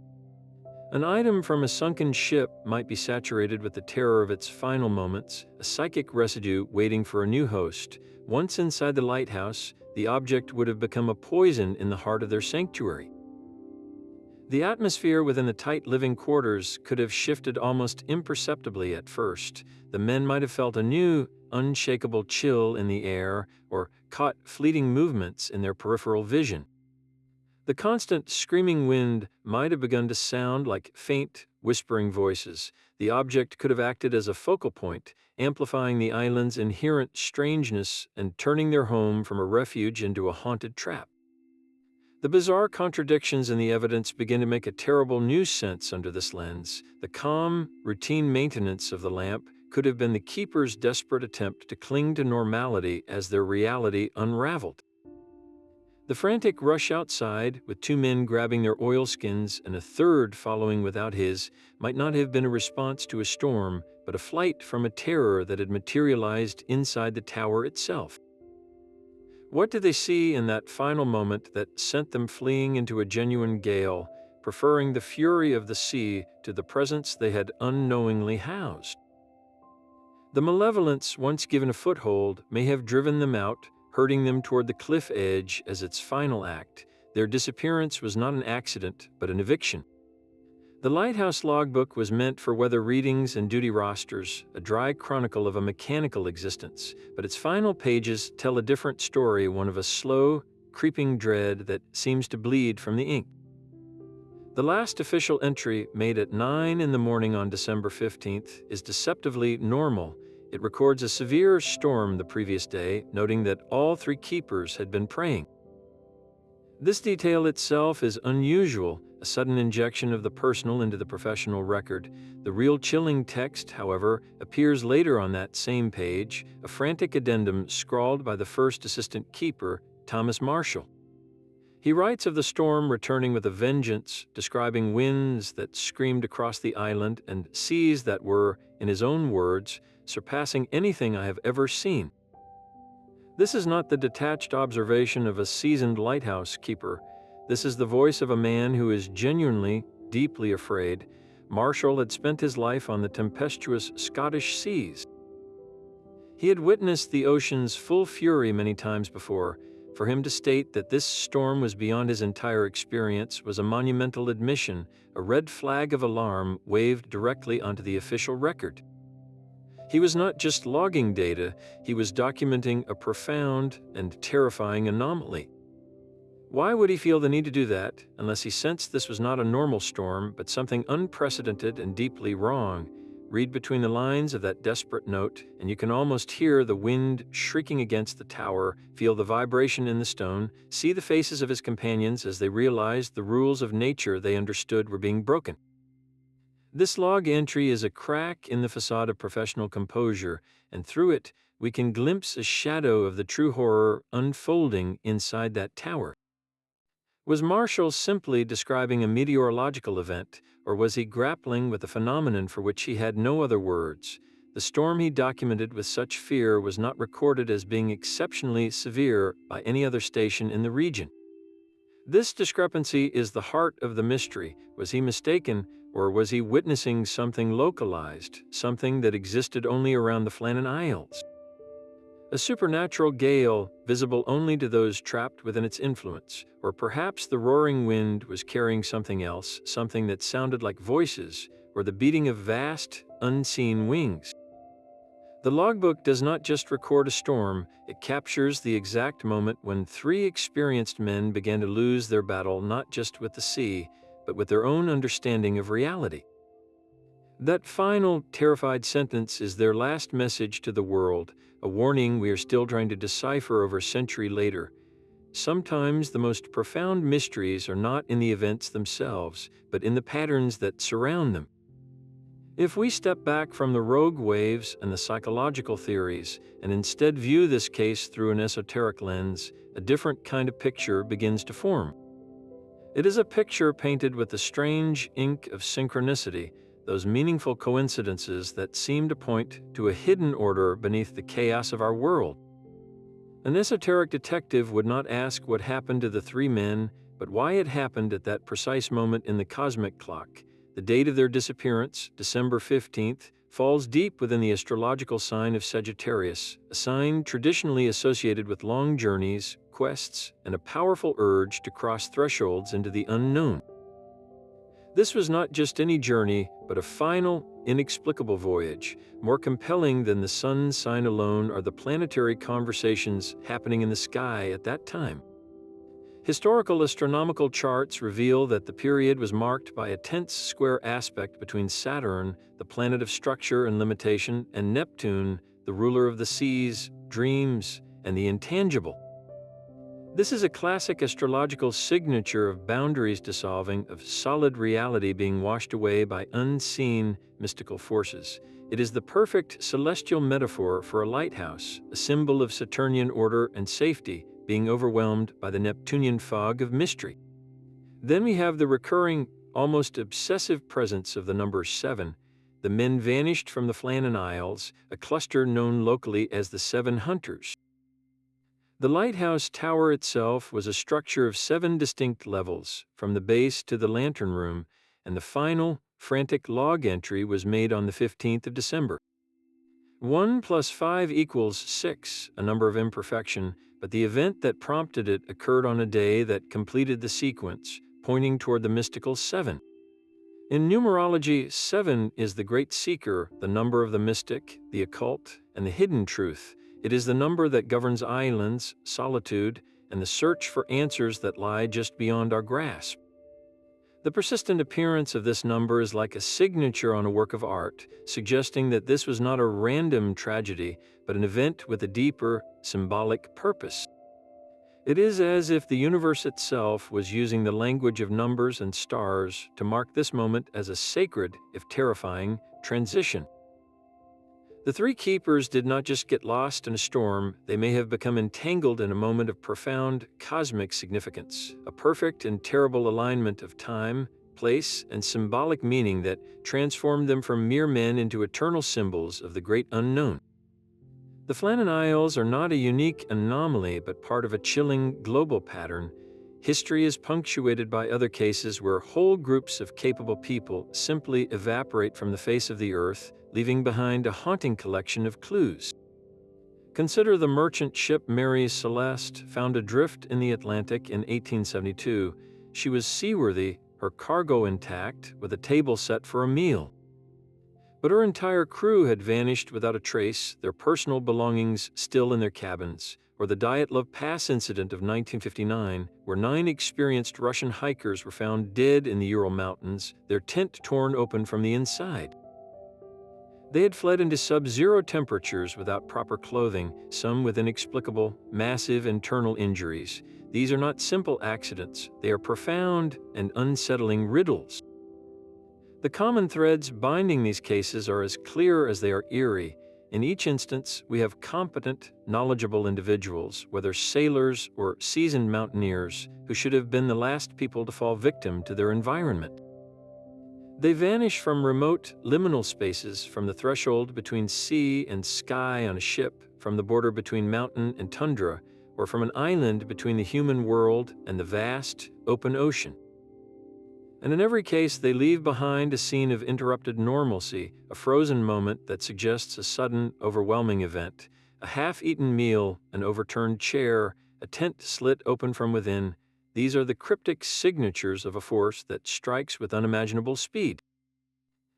An item from a sunken ship might be saturated with the terror of its final moments, a psychic residue waiting for a new host. Once inside the lighthouse, the object would have become a poison in the heart of their sanctuary. The atmosphere within the tight living quarters could have shifted almost imperceptibly at first. The men might have felt a new, unshakable chill in the air or caught fleeting movements in their peripheral vision. The constant screaming wind might have begun to sound like faint, whispering voices. The object could have acted as a focal point, amplifying the island's inherent strangeness and turning their home from a refuge into a haunted trap. The bizarre contradictions in the evidence begin to make a terrible new sense under this lens. The calm, routine maintenance of the lamp could have been the keeper's desperate attempt to cling to normality as their reality unraveled. The frantic rush outside, with two men grabbing their oilskins and a third following without his, might not have been a response to a storm, but a flight from a terror that had materialized inside the tower itself. What did they see in that final moment that sent them fleeing into a genuine gale, preferring the fury of the sea to the presence they had unknowingly housed? The malevolence, once given a foothold, may have driven them out, herding them toward the cliff edge as its final act. Their disappearance was not an accident, but an eviction. The Lighthouse logbook was meant for weather readings and duty rosters, a dry chronicle of a mechanical existence, but its final pages tell a different story, one of a slow, creeping dread that seems to bleed from the ink. The last official entry, made at 9 in the morning on December 15th, is deceptively normal. It records a severe storm the previous day, noting that all three keepers had been praying. This detail itself is unusual, a sudden injection of the personal into the professional record. The real chilling text, however, appears later on that same page, a frantic addendum scrawled by the first assistant keeper, Thomas Marshall. He writes of the storm returning with a vengeance, describing winds that screamed across the island and seas that were, in his own words, surpassing anything I have ever seen. This is not the detached observation of a seasoned lighthouse keeper. This is the voice of a man who is genuinely, deeply afraid. Marshall had spent his life on the tempestuous Scottish seas. He had witnessed the ocean's full fury many times before. For him to state that this storm was beyond his entire experience was a monumental admission, a red flag of alarm waved directly onto the official record. He was not just logging data, he was documenting a profound and terrifying anomaly. Why would he feel the need to do that, unless he sensed this was not a normal storm, but something unprecedented and deeply wrong? Read between the lines of that desperate note, and you can almost hear the wind shrieking against the tower, feel the vibration in the stone, see the faces of his companions as they realized the rules of nature they understood were being broken. This log entry is a crack in the facade of professional composure, and through it, we can glimpse a shadow of the true horror unfolding inside that tower. Was Marshall simply describing a meteorological event, or was he grappling with a phenomenon for which he had no other words? The storm he documented with such fear was not recorded as being exceptionally severe by any other station in the region. This discrepancy is the heart of the mystery. Was he mistaken, or was he witnessing something localized, something that existed only around the Flannan Isles? A supernatural gale, visible only to those trapped within its influence, or perhaps the roaring wind was carrying something else, something that sounded like voices, or the beating of vast, unseen wings. The logbook does not just record a storm, it captures the exact moment when three experienced men began to lose their battle not just with the sea, but with their own understanding of reality. That final, terrified sentence is their last message to the world, a warning we are still trying to decipher over a century later. Sometimes the most profound mysteries are not in the events themselves, but in the patterns that surround them. If we step back from the rogue waves and the psychological theories, and instead view this case through an esoteric lens, a different kind of picture begins to form. It is a picture painted with the strange ink of synchronicity, those meaningful coincidences that seem to point to a hidden order beneath the chaos of our world. An esoteric detective would not ask what happened to the three men, but why it happened at that precise moment in the cosmic clock. The date of their disappearance, December 15th, falls deep within the astrological sign of Sagittarius, a sign traditionally associated with long journeys, quests, and a powerful urge to cross thresholds into the unknown. This was not just any journey, but a final, inexplicable voyage. More compelling than the sun sign alone are the planetary conversations happening in the sky at that time. Historical astronomical charts reveal that the period was marked by a tense square aspect between Saturn, the planet of structure and limitation, and Neptune, the ruler of the seas, dreams, and the intangible. This is a classic astrological signature of boundaries dissolving, of solid reality being washed away by unseen mystical forces. It is the perfect celestial metaphor for a lighthouse, a symbol of Saturnian order and safety, being overwhelmed by the Neptunian fog of mystery. Then we have the recurring, almost obsessive presence of the number 7. The men vanished from the Flannan Isles, a cluster known locally as the Seven Hunters. The lighthouse tower itself was a structure of 7 distinct levels, from the base to the lantern room, and the final, frantic log entry was made on the 15th of December. 1 + 5 = 6, a number of imperfection, but the event that prompted it occurred on a day that completed the sequence, pointing toward the mystical 7. In numerology, 7 is the great seeker, the number of the mystic, the occult, and the hidden truth. It is the number that governs islands, solitude, and the search for answers that lie just beyond our grasp. The persistent appearance of this number is like a signature on a work of art, suggesting that this was not a random tragedy, but an event with a deeper, symbolic purpose. It is as if the universe itself was using the language of numbers and stars to mark this moment as a sacred, if terrifying, transition. The three keepers did not just get lost in a storm, they may have become entangled in a moment of profound cosmic significance, a perfect and terrible alignment of time, place, and symbolic meaning that transformed them from mere men into eternal symbols of the great unknown. The Flannan Isles are not a unique anomaly, but part of a chilling global pattern. History is punctuated by other cases where whole groups of capable people simply evaporate from the face of the earth, leaving behind a haunting collection of clues. Consider the merchant ship Mary Celeste, found adrift in the Atlantic in 1872. She was seaworthy, her cargo intact, with a table set for a meal. But her entire crew had vanished without a trace, their personal belongings still in their cabins. Or the Dyatlov Pass incident of 1959, where 9 experienced Russian hikers were found dead in the Ural Mountains, their tent torn open from the inside. They had fled into sub-zero temperatures without proper clothing, some with inexplicable, massive internal injuries. These are not simple accidents, they are profound and unsettling riddles. The common threads binding these cases are as clear as they are eerie. In each instance, we have competent, knowledgeable individuals, whether sailors or seasoned mountaineers, who should have been the last people to fall victim to their environment. They vanish from remote, liminal spaces, from the threshold between sea and sky on a ship, from the border between mountain and tundra, or from an island between the human world and the vast, open ocean. And in every case, they leave behind a scene of interrupted normalcy, a frozen moment that suggests a sudden, overwhelming event, a half-eaten meal, an overturned chair, a tent slit open from within. These are the cryptic signatures of a force that strikes with unimaginable speed.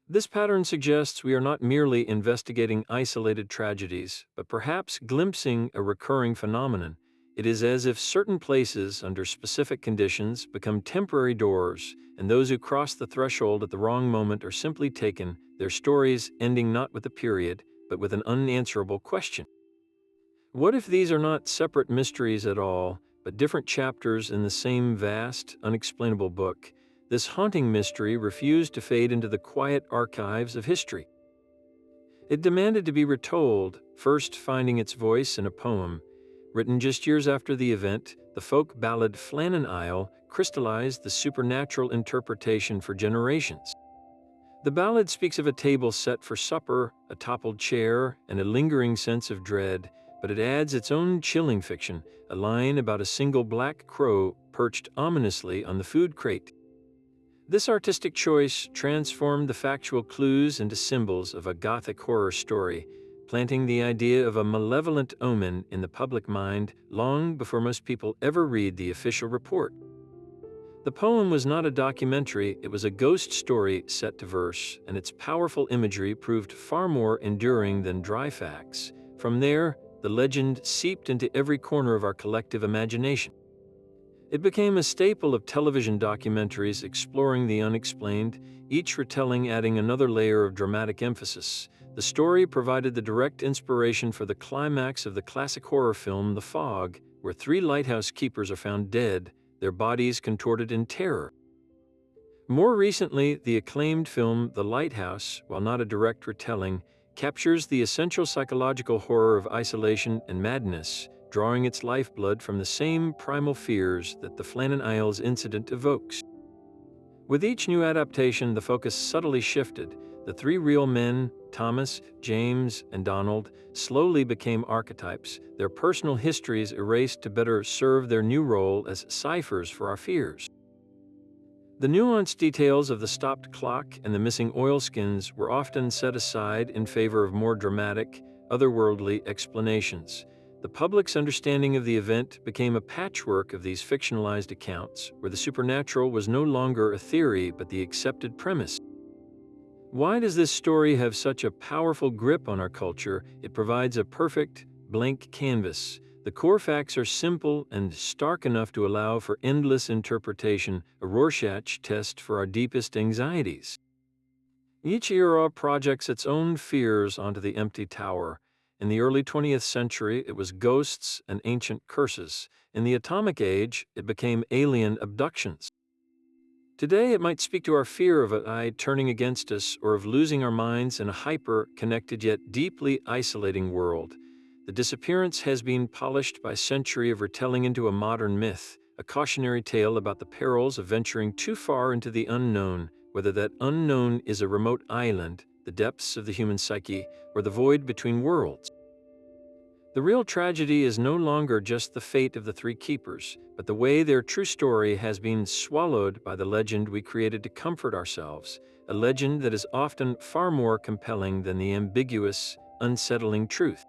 This pattern suggests we are not merely investigating isolated tragedies, but perhaps glimpsing a recurring phenomenon. It is as if certain places, under specific conditions, become temporary doors, and those who cross the threshold at the wrong moment are simply taken, their stories ending not with a period, but with an unanswerable question. What if these are not separate mysteries at all, but different chapters in the same vast, unexplainable book? This haunting mystery refused to fade into the quiet archives of history. It demanded to be retold, first finding its voice in a poem. Written just years after the event, the folk ballad Flannan Isles crystallized the supernatural interpretation for generations. The ballad speaks of a table set for supper, a toppled chair, and a lingering sense of dread, but it adds its own chilling fiction, a line about a single black crow perched ominously on the food crate. This artistic choice transformed the factual clues into symbols of a Gothic horror story, planting the idea of a malevolent omen in the public mind long before most people ever read the official report. The poem was not a documentary, it was a ghost story set to verse, and its powerful imagery proved far more enduring than dry facts. From there, the legend seeped into every corner of our collective imagination. It became a staple of television documentaries exploring the unexplained, each retelling adding another layer of dramatic emphasis. The story provided the direct inspiration for the climax of the classic horror film The Fog, where 3 lighthouse keepers are found dead, their bodies contorted in terror. More recently, the acclaimed film The Lighthouse, while not a direct retelling, captures the essential psychological horror of isolation and madness, drawing its lifeblood from the same primal fears that the Flannan Isles incident evokes. With each new adaptation, the focus subtly shifted. The 3 real men, Thomas, James, and Donald, slowly became archetypes, their personal histories erased to better serve their new role as ciphers for our fears. The nuanced details of the stopped clock and the missing oilskins were often set aside in favor of more dramatic, otherworldly explanations. The public's understanding of the event became a patchwork of these fictionalized accounts, where the supernatural was no longer a theory but the accepted premise. Why does this story have such a powerful grip on our culture? It provides a perfect, blank canvas. The core facts are simple and stark enough to allow for endless interpretation, a Rorschach test for our deepest anxieties. Each era projects its own fears onto the empty tower. In the early 20th century, it was ghosts and ancient curses. In the atomic age, it became alien abductions. Today, it might speak to our fear of AI turning against us or of losing our minds in a hyper-connected yet deeply isolating world. The Disappearance has been polished by a century of retelling into a modern myth, a cautionary tale about the perils of venturing too far into the unknown, whether that unknown is a remote island, the depths of the human psyche, or the void between worlds. The real tragedy is no longer just the fate of the three keepers, but the way their true story has been swallowed by the legend we created to comfort ourselves, a legend that is often far more compelling than the ambiguous, unsettling truth.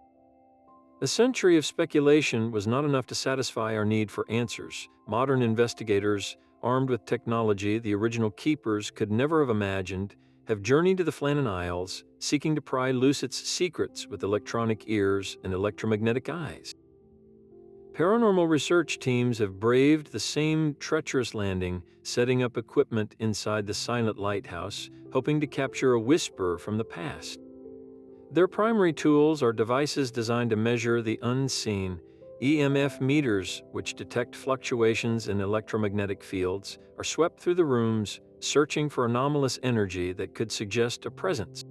A century of speculation was not enough to satisfy our need for answers. Modern investigators, armed with technology the original keepers could never have imagined, have journeyed to the Flannan Isles, seeking to pry loose its secrets with electronic ears and electromagnetic eyes. Paranormal research teams have braved the same treacherous landing, setting up equipment inside the silent lighthouse, hoping to capture a whisper from the past. Their primary tools are devices designed to measure the unseen. EMF meters, which detect fluctuations in electromagnetic fields, are swept through the rooms, searching for anomalous energy that could suggest a presence.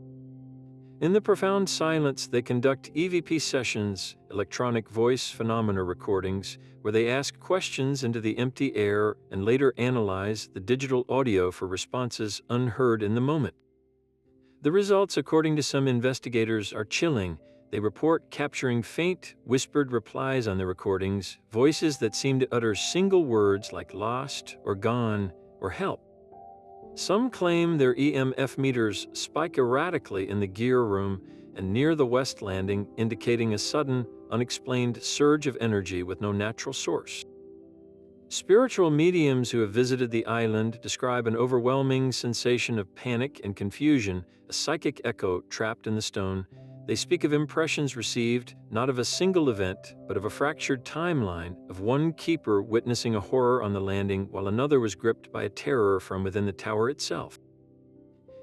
In the profound silence, they conduct EVP sessions, electronic voice phenomena recordings, where they ask questions into the empty air and later analyze the digital audio for responses unheard in the moment. The results, according to some investigators, are chilling. They report capturing faint, whispered replies on the recordings, voices that seem to utter single words like lost or gone or help. Some claim their EMF meters spike erratically in the gear room and near the west landing, indicating a sudden, unexplained surge of energy with no natural source. Spiritual mediums who have visited the island describe an overwhelming sensation of panic and confusion, a psychic echo trapped in the stone. They speak of impressions received, not of a single event, but of a fractured timeline, of one keeper witnessing a horror on the landing while another was gripped by a terror from within the tower itself.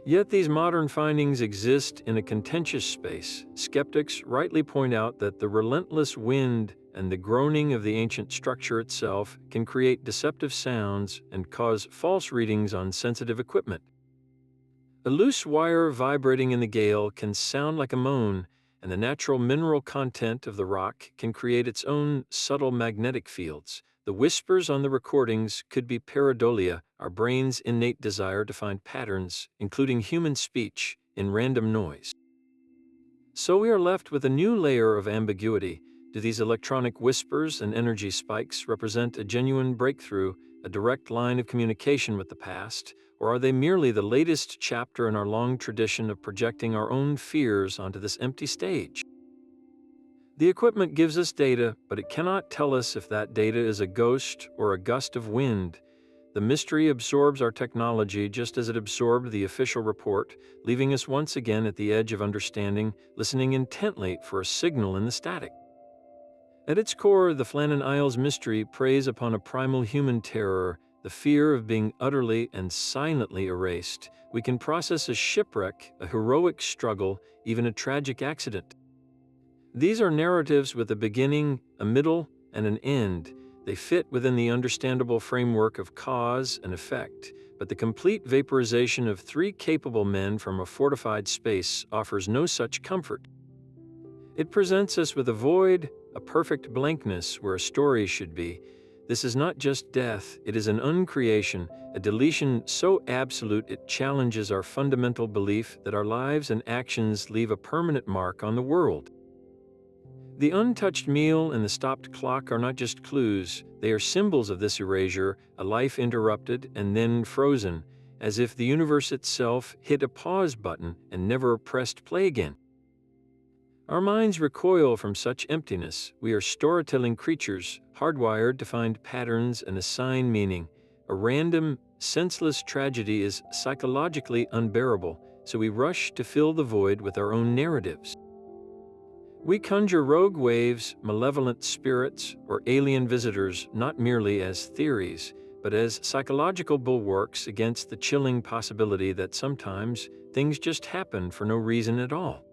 Yet these modern findings exist in a contentious space. Skeptics rightly point out that the relentless wind and the groaning of the ancient structure itself can create deceptive sounds and cause false readings on sensitive equipment. A loose wire vibrating in the gale can sound like a moan, and the natural mineral content of the rock can create its own subtle magnetic fields. The whispers on the recordings could be pareidolia, our brain's innate desire to find patterns, including human speech, in random noise. So we are left with a new layer of ambiguity. Do these electronic whispers and energy spikes represent a genuine breakthrough, a direct line of communication with the past, or are they merely the latest chapter in our long tradition of projecting our own fears onto this empty stage? The equipment gives us data, but it cannot tell us if that data is a ghost or a gust of wind. The mystery absorbs our technology just as it absorbed the official report, leaving us once again at the edge of understanding, listening intently for a signal in the static. At its core, the Flannan Isles mystery preys upon a primal human terror, the fear of being utterly and silently erased. We can process a shipwreck, a heroic struggle, even a tragic accident. These are narratives with a beginning, a middle, and an end. They fit within the understandable framework of cause and effect, but the complete vaporization of three capable men from a fortified space offers no such comfort. It presents us with a void, a perfect blankness where a story should be. This is not just death, it is an uncreation, a deletion so absolute it challenges our fundamental belief that our lives and actions leave a permanent mark on the world. The untouched meal and the stopped clock are not just clues, they are symbols of this erasure, a life interrupted and then frozen, as if the universe itself hit a pause button and never pressed play again. Our minds recoil from such emptiness. We are storytelling creatures, hardwired to find patterns and assign meaning. A random, senseless tragedy is psychologically unbearable, so we rush to fill the void with our own narratives. We conjure rogue waves, malevolent spirits, or alien visitors not merely as theories, but as psychological bulwarks against the chilling possibility that sometimes things just happen for no reason at all.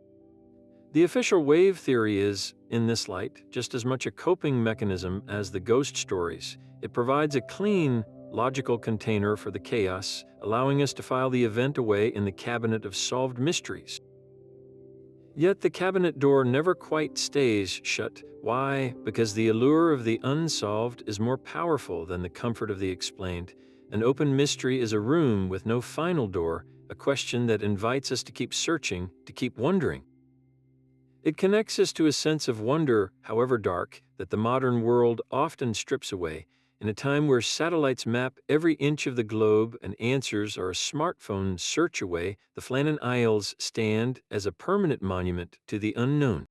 The official wave theory is, in this light, just as much a coping mechanism as the ghost stories. It provides a clean, logical container for the chaos, allowing us to file the event away in the cabinet of solved mysteries. Yet the cabinet door never quite stays shut. Why? Because the allure of the unsolved is more powerful than the comfort of the explained. An open mystery is a room with no final door, a question that invites us to keep searching, to keep wondering. It connects us to a sense of wonder, however dark, that the modern world often strips away. In a time where satellites map every inch of the globe and answers are a smartphone search away, the Flannan Isles stand as a permanent monument to the unknown.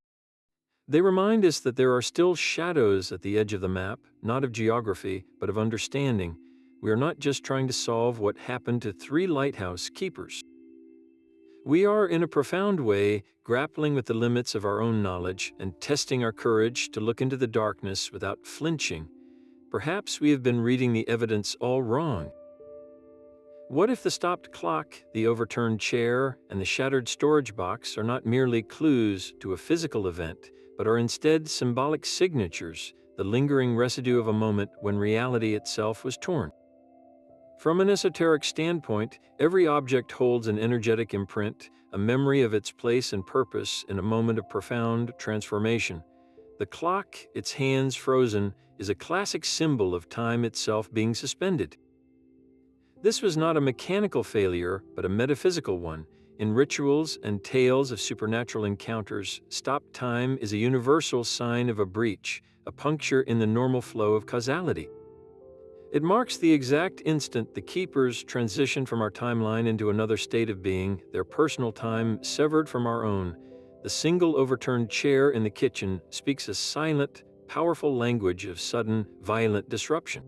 They remind us that there are still shadows at the edge of the map, not of geography, but of understanding. We are not just trying to solve what happened to 3 lighthouse keepers. We are, in a profound way, grappling with the limits of our own knowledge and testing our courage to look into the darkness without flinching. Perhaps we have been reading the evidence all wrong. What if the stopped clock, the overturned chair, and the shattered storage box are not merely clues to a physical event, but are instead symbolic signatures, the lingering residue of a moment when reality itself was torn? From an esoteric standpoint, every object holds an energetic imprint, a memory of its place and purpose in a moment of profound transformation. The clock, its hands frozen, is a classic symbol of time itself being suspended. This was not a mechanical failure, but a metaphysical one. In rituals and tales of supernatural encounters, stopped time is a universal sign of a breach, a puncture in the normal flow of causality. It marks the exact instant the keepers transition from our timeline into another state of being, their personal time severed from our own. The single overturned chair in the kitchen speaks a silent, powerful language of sudden, violent disruption.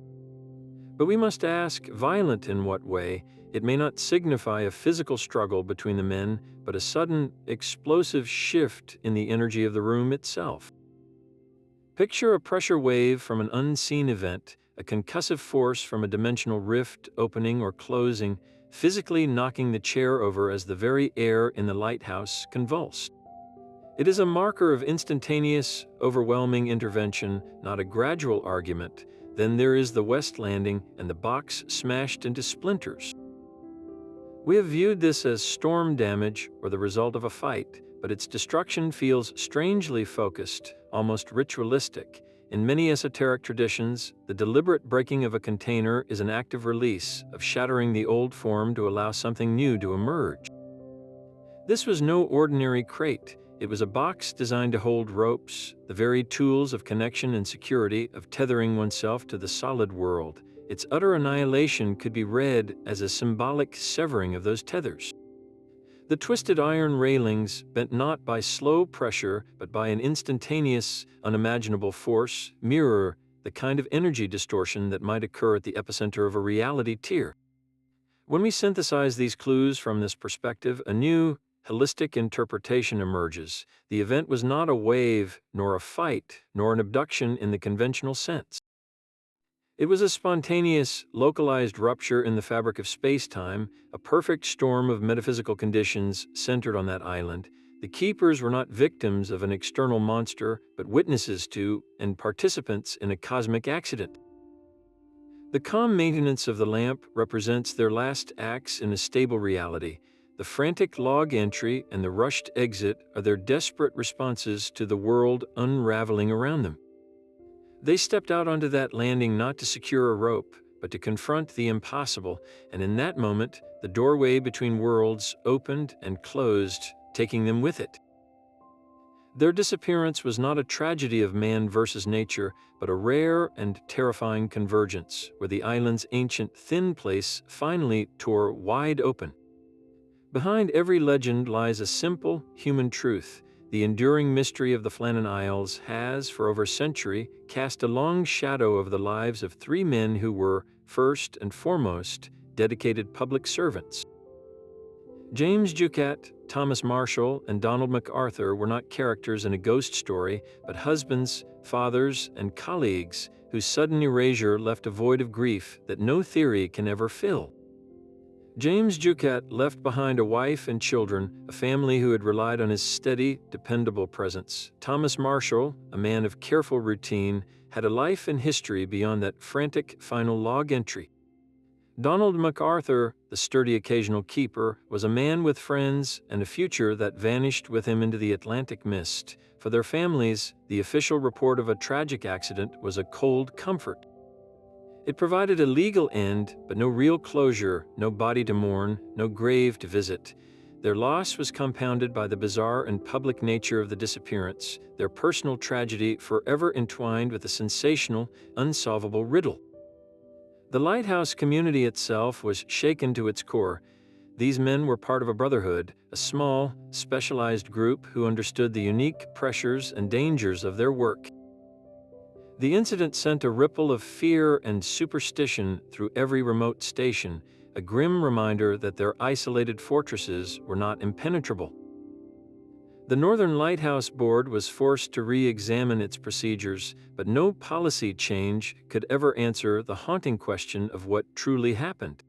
But we must ask, violent in what way? It may not signify a physical struggle between the men, but a sudden, explosive shift in the energy of the room itself. Picture a pressure wave from an unseen event, a concussive force from a dimensional rift opening or closing, physically knocking the chair over as the very air in the lighthouse convulsed. It is a marker of instantaneous, overwhelming intervention, not a gradual argument. Then there is the West Landing and the box smashed into splinters. We have viewed this as storm damage or the result of a fight, but its destruction feels strangely focused, almost ritualistic. In many esoteric traditions, the deliberate breaking of a container is an act of release, of shattering the old form to allow something new to emerge. This was no ordinary crate. It was a box designed to hold ropes, the very tools of connection and security, of tethering oneself to the solid world. Its utter annihilation could be read as a symbolic severing of those tethers. The twisted iron railings, bent not by slow pressure but by an instantaneous, unimaginable force, mirror the kind of energy distortion that might occur at the epicenter of a reality tear. When we synthesize these clues from this perspective, a new, holistic interpretation emerges. The event was not a wave, nor a fight, nor an abduction in the conventional sense. It was a spontaneous, localized rupture in the fabric of space-time, a perfect storm of metaphysical conditions centered on that island. The keepers were not victims of an external monster, but witnesses to and participants in a cosmic accident. The calm maintenance of the lamp represents their last acts in a stable reality. The frantic log entry and the rushed exit are their desperate responses to the world unraveling around them. They stepped out onto that landing not to secure a rope, but to confront the impossible, and in that moment, the doorway between worlds opened and closed, taking them with it. Their disappearance was not a tragedy of man versus nature, but a rare and terrifying convergence, where the island's ancient thin place finally tore wide open. Behind every legend lies a simple, human truth. the enduring mystery of the Flannan Isles has, for over a century, cast a long shadow over the lives of three men who were, first and foremost, dedicated public servants. James Ducat, Thomas Marshall, and Donald MacArthur were not characters in a ghost story, but husbands, fathers, and colleagues whose sudden erasure left a void of grief that no theory can ever fill. James Ducat left behind a wife and children, a family who had relied on his steady, dependable presence. Thomas Marshall, a man of careful routine, had a life and history beyond that frantic final log entry. Donald MacArthur, the sturdy occasional keeper, was a man with friends and a future that vanished with him into the Atlantic mist. For their families, the official report of a tragic accident was a cold comfort. It provided a legal end, but no real closure, no body to mourn, no grave to visit. Their loss was compounded by the bizarre and public nature of the disappearance, their personal tragedy forever entwined with a sensational, unsolvable riddle. The Lighthouse community itself was shaken to its core. These men were part of a brotherhood, a small, specialized group who understood the unique pressures and dangers of their work. The incident sent a ripple of fear and superstition through every remote station, a grim reminder that their isolated fortresses were not impenetrable. The Northern Lighthouse Board was forced to re-examine its procedures, but no policy change could ever answer the haunting question of what truly happened.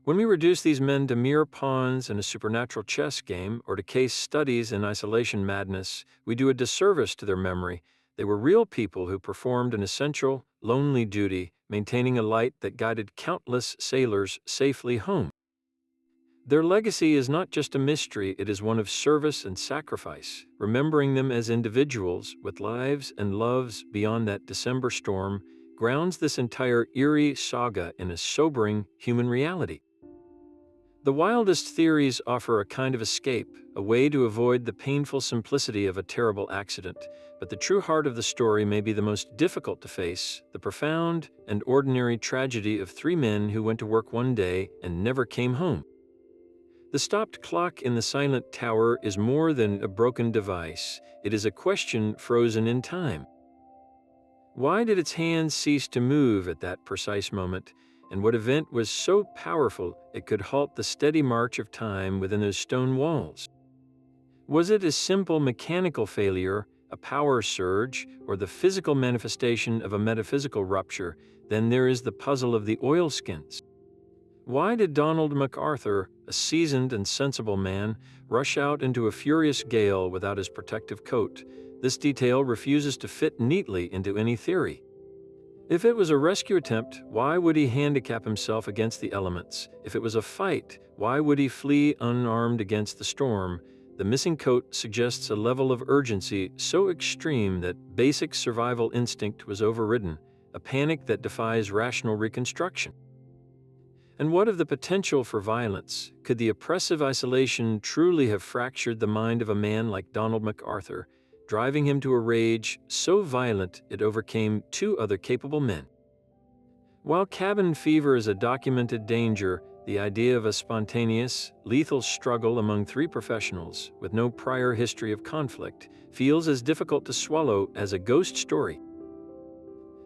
When we reduce these men to mere pawns in a supernatural chess game or to case studies in isolation madness, we do a disservice to their memory. They were real people who performed an essential, lonely duty, maintaining a light that guided countless sailors safely home. Their legacy is not just a mystery, it is one of service and sacrifice. Remembering them as individuals with lives and loves beyond that December storm grounds this entire eerie saga in a sobering human reality. The wildest theories offer a kind of escape, a way to avoid the painful simplicity of a terrible accident, but the true heart of the story may be the most difficult to face, the profound and ordinary tragedy of three men who went to work one day and never came home. The stopped clock in the silent tower is more than a broken device, it is a question frozen in time. Why did its hands cease to move at that precise moment? And what event was so powerful it could halt the steady march of time within those stone walls? Was it a simple mechanical failure, a power surge, or the physical manifestation of a metaphysical rupture? Then there is the puzzle of the oilskins. Why did Donald MacArthur, a seasoned and sensible man, rush out into a furious gale without his protective coat? This detail refuses to fit neatly into any theory. If it was a rescue attempt, why would he handicap himself against the elements? If it was a fight, why would he flee unarmed against the storm? The missing coat suggests a level of urgency so extreme that basic survival instinct was overridden, a panic that defies rational reconstruction. And what of the potential for violence? Could the oppressive isolation truly have fractured the mind of a man like Donald MacArthur, driving him to a rage so violent it overcame two other capable men? While cabin fever is a documented danger, the idea of a spontaneous, lethal struggle among three professionals with no prior history of conflict feels as difficult to swallow as a ghost story.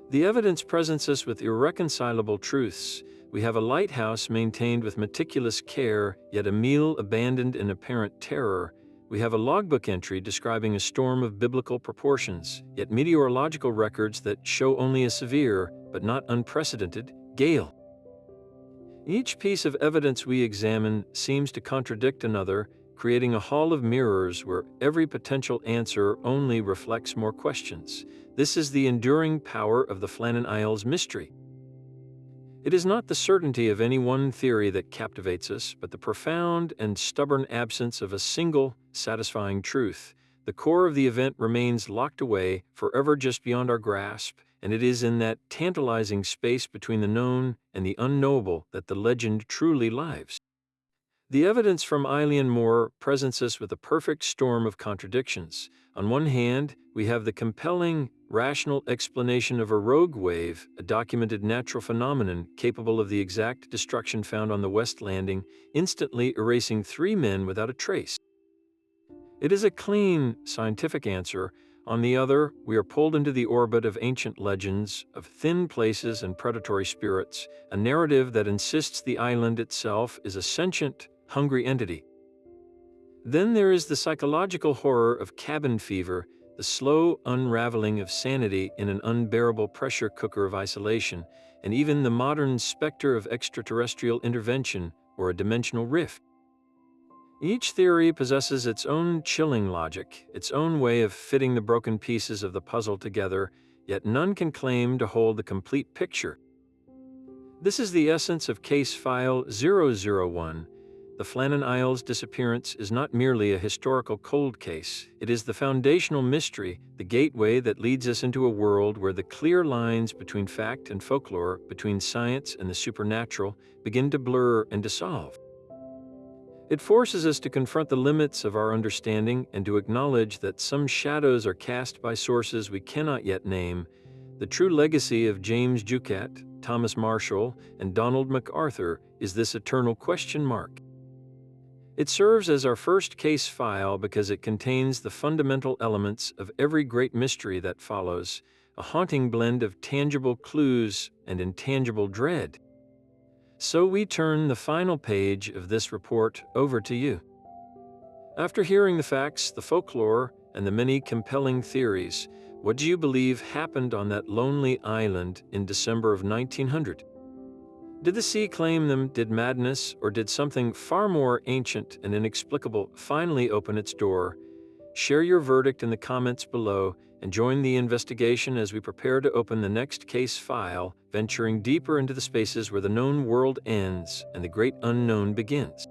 The evidence presents us with irreconcilable truths. We have a lighthouse maintained with meticulous care, yet a meal abandoned in apparent terror. We have a logbook entry describing a storm of biblical proportions, yet meteorological records that show only a severe, but not unprecedented, gale. Each piece of evidence we examine seems to contradict another, creating a hall of mirrors where every potential answer only reflects more questions. This is the enduring power of the Flannan Isles mystery. It is not the certainty of any one theory that captivates us, but the profound and stubborn absence of a single, satisfying truth. The core of the event remains locked away, forever just beyond our grasp, and it is in that tantalizing space between the known and the unknowable that the legend truly lives. The evidence from Eilean Mòr presents us with a perfect storm of contradictions. On one hand, we have the compelling, rational explanation of a rogue wave, a documented natural phenomenon capable of the exact destruction found on the West Landing, instantly erasing three men without a trace. It is a clean, scientific answer. On the other, we are pulled into the orbit of ancient legends, of thin places and predatory spirits, a narrative that insists the island itself is a sentient, hungry entity. Then there is the psychological horror of cabin fever, the slow unraveling of sanity in an unbearable pressure cooker of isolation, and even the modern specter of extraterrestrial intervention or a dimensional rift. Each theory possesses its own chilling logic, its own way of fitting the broken pieces of the puzzle together, yet none can claim to hold the complete picture. This is the essence of Case File 001. The Flannan Isles disappearance is not merely a historical cold case. It is the foundational mystery, the gateway that leads us into a world where the clear lines between fact and folklore, between science and the supernatural, begin to blur and dissolve. It forces us to confront the limits of our understanding and to acknowledge that some shadows are cast by sources we cannot yet name. The true legacy of James Jucat, Thomas Marshall, and Donald MacArthur is this eternal question mark. It serves as our first case file because it contains the fundamental elements of every great mystery that follows, a haunting blend of tangible clues and intangible dread. So we turn the final page of this report over to you. After hearing the facts, the folklore, and the many compelling theories, what do you believe happened on that lonely island in December of 1900? Did the sea claim them? Did madness, or did something far more ancient and inexplicable finally open its door? Share your verdict in the comments below and join the investigation as we prepare to open the next case file, venturing deeper into the spaces where the known world ends and the great unknown begins.